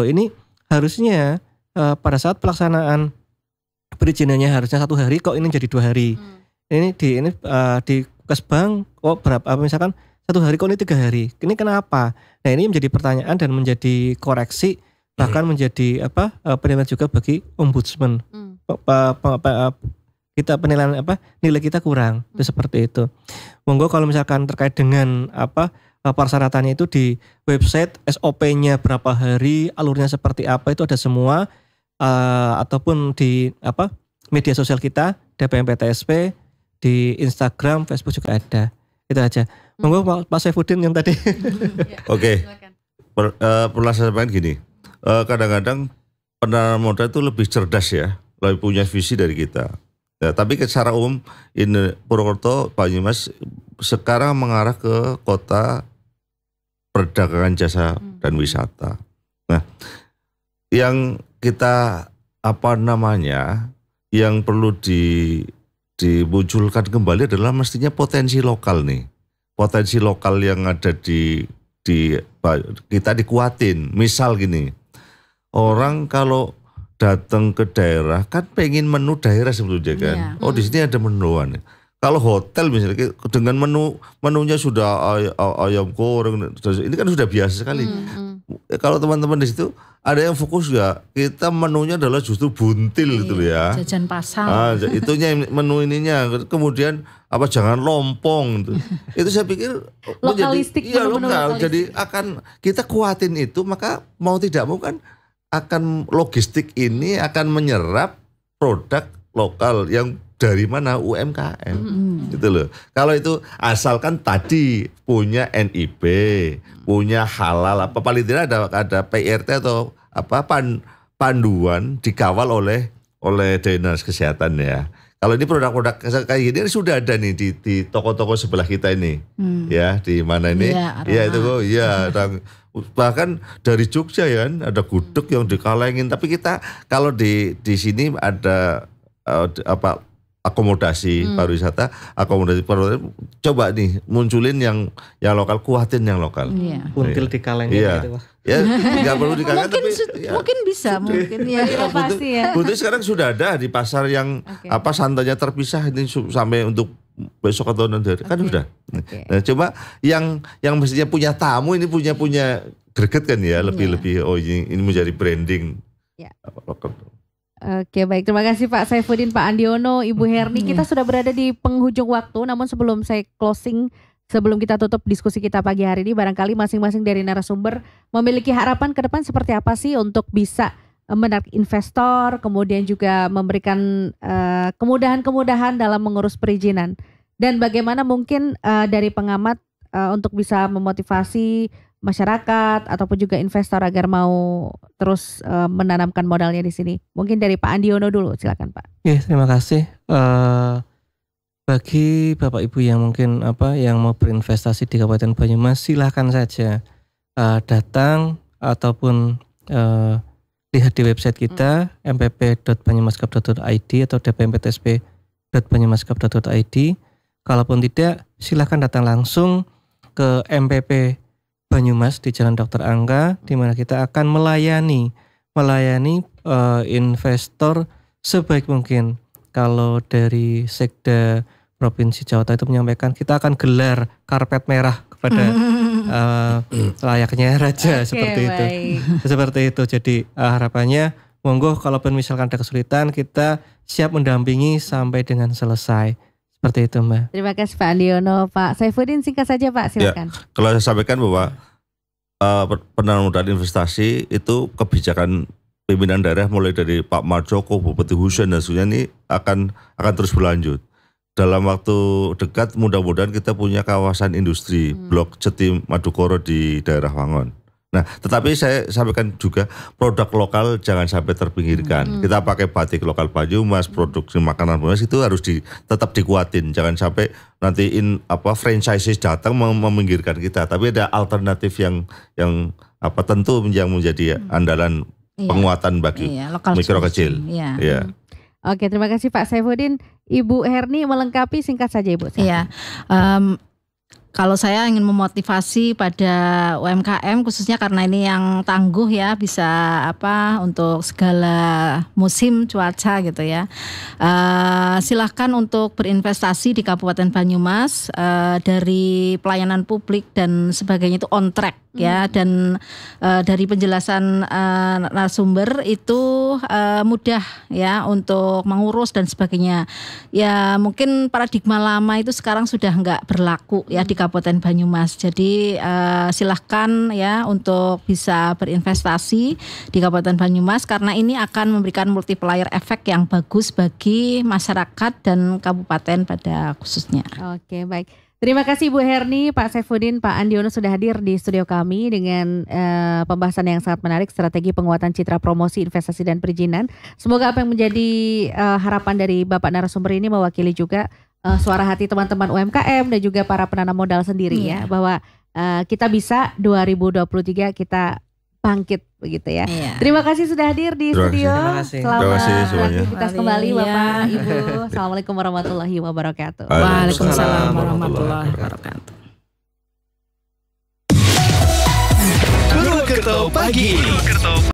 ini harusnya pada saat pelaksanaan perizinannya harusnya 1 hari, kok ini jadi 2 hari. Ini di Kesbang berapa misalkan 1 hari, kok ini 3 hari. Ini kenapa? Nah ini menjadi pertanyaan dan menjadi koreksi, bahkan menjadi penilaian juga bagi Ombudsman. Kita penilaian nilai kita kurang itu seperti itu. Monggo kalau misalkan terkait dengan persyaratannya itu di website SOP-nya berapa hari, alurnya seperti apa itu ada semua, ataupun di media sosial kita DPMPTSP, di Instagram, Facebook juga ada. Itu aja. Monggo Pak Saifuddin yang tadi. Oke. Perlu saya sampaikan gini. Kadang-kadang penanam modal itu lebih cerdas ya, lebih punya visi dari kita. Ya, tapi secara umum ini Purwokerto, Banyumas sekarang mengarah ke kota perdagangan jasa dan wisata. Nah, yang kita yang perlu dimunculkan kembali adalah mestinya potensi lokal nih. Potensi lokal yang ada di kita dikuatin. Misal gini, orang kalau datang ke daerah kan pengen menu daerah sebetulnya kan. Di sini ada menuan. Kalau hotel misalnya dengan menunya sudah ayam goreng, ini kan sudah biasa sekali. Kalau teman-teman di situ ada yang fokus ya, kita menunya adalah justru buntil gitu ya. Jajan pasar. Itunya menu ininya. Kemudian jangan lompong gitu. Itu saya pikir lokalistik, lokal. Jadi akan kita kuatin itu, maka mau tidak mau kan akan logistik ini akan menyerap produk lokal yang dari mana UMKM gitu loh. Kalau itu asalkan tadi punya NIB, punya halal paling tidak ada PRT atau panduan dikawal oleh Dinas Kesehatan ya. Kalau ini produk-produk kayak gini sudah ada nih di toko-toko sebelah kita ini. Ya, di mana ini? Bahkan dari Jogja ya kan ada gudeg yang dikalengin, tapi kita kalau di sini ada akomodasi pariwisata, coba nih munculin yang lokal, kuatin yang lokal. Until di kalengnya gitu Pak. Ya nggak perlu dikatakan tapi mungkin bisa mungkin ya inovasi ya. Butuh sekarang sudah ada di pasar yang santanya terpisah ini sampai untuk besok atau nanti kan sudah. Nah, coba yang mestinya punya tamu ini punya greget kan ya, lebih ini menjadi branding. Oke, baik, terima kasih Pak Saifuddin, Pak Andiono, Ibu Herni. Kita sudah berada di penghujung waktu, namun sebelum saya closing, sebelum kita tutup diskusi kita pagi hari ini, barangkali masing-masing dari narasumber memiliki harapan ke depan seperti apa sih untuk bisa menarik investor, kemudian juga memberikan kemudahan-kemudahan dalam mengurus perizinan. Dan bagaimana mungkin dari pengamat untuk bisa memotivasi masyarakat ataupun juga investor agar mau terus menanamkan modalnya di sini. Mungkin dari Pak Andiono dulu, silakan Pak. Ya, terima kasih. Bagi Bapak Ibu yang mungkin yang mau berinvestasi di Kabupaten Banyumas, silahkan saja datang ataupun lihat di website kita mpp.banyumaskap.id atau dpmptsp.banyumaskap.id. Kalaupun tidak, silahkan datang langsung ke MPP Banyumas di Jalan Dr. Angga, di mana kita akan melayani investor sebaik mungkin. Kalau dari Sekda Provinsi Jawa Tengah itu menyampaikan kita akan gelar karpet merah kepada layaknya raja seperti itu. Jadi harapannya monggo kalaupun misalkan ada kesulitan kita siap mendampingi sampai dengan selesai. Seperti itu Mbak. Terima kasih Pak Andiono. Pak Saifuddin, singkat saja Pak, silakan. Ya, kalau saya sampaikan bahwa penanaman modal investasi itu kebijakan pimpinan daerah mulai dari Pak Marjoko, Bupati Husein dan sebagainya ini akan terus berlanjut. Dalam waktu dekat mudah-mudahan kita punya kawasan industri Blok Jeti Madukoro di daerah Wangon. Nah, tetapi saya sampaikan juga produk lokal jangan sampai terpinggirkan. Kita pakai batik lokal Banyumas, produksi makanan Banyumas itu harus tetap dikuatin. Jangan sampai nanti franchises datang meminggirkan kita. Tapi ada alternatif yang tentu yang menjadi andalan penguatan bagi mikro kecil. Iya. Oke, terima kasih Pak Saifuddin. Ibu Herni melengkapi, singkat saja Ibu. Iya. Kalau saya ingin memotivasi pada UMKM khususnya karena ini yang tangguh ya, bisa untuk segala musim cuaca gitu ya. Silahkan untuk berinvestasi di Kabupaten Banyumas, dari pelayanan publik dan sebagainya itu on track ya, dan dari penjelasan narasumber itu mudah ya untuk mengurus dan sebagainya. Ya mungkin paradigma lama itu sekarang sudah nggak berlaku ya di Kabupaten Banyumas. Jadi silahkan ya untuk bisa berinvestasi di Kabupaten Banyumas karena ini akan memberikan multiplier efek yang bagus bagi masyarakat dan kabupaten pada khususnya. Oke, baik. Terima kasih Bu Herni, Pak Saifuddin, Pak Andiono sudah hadir di studio kami dengan pembahasan yang sangat menarik, strategi penguatan citra promosi investasi dan perizinan. Semoga apa yang menjadi harapan dari Bapak narasumber ini mewakili juga suara hati teman-teman UMKM dan juga para penanam modal sendiri ya, bahwa kita bisa 2023 kita bangkit begitu ya. Terima kasih sudah hadir di studio. Selamat beraktivitas kembali Bapak, Ibu. Assalamualaikum warahmatullahi wabarakatuh. Waalaikumsalam warahmatullahi wabarakatuh. Guru Kerto Pagi.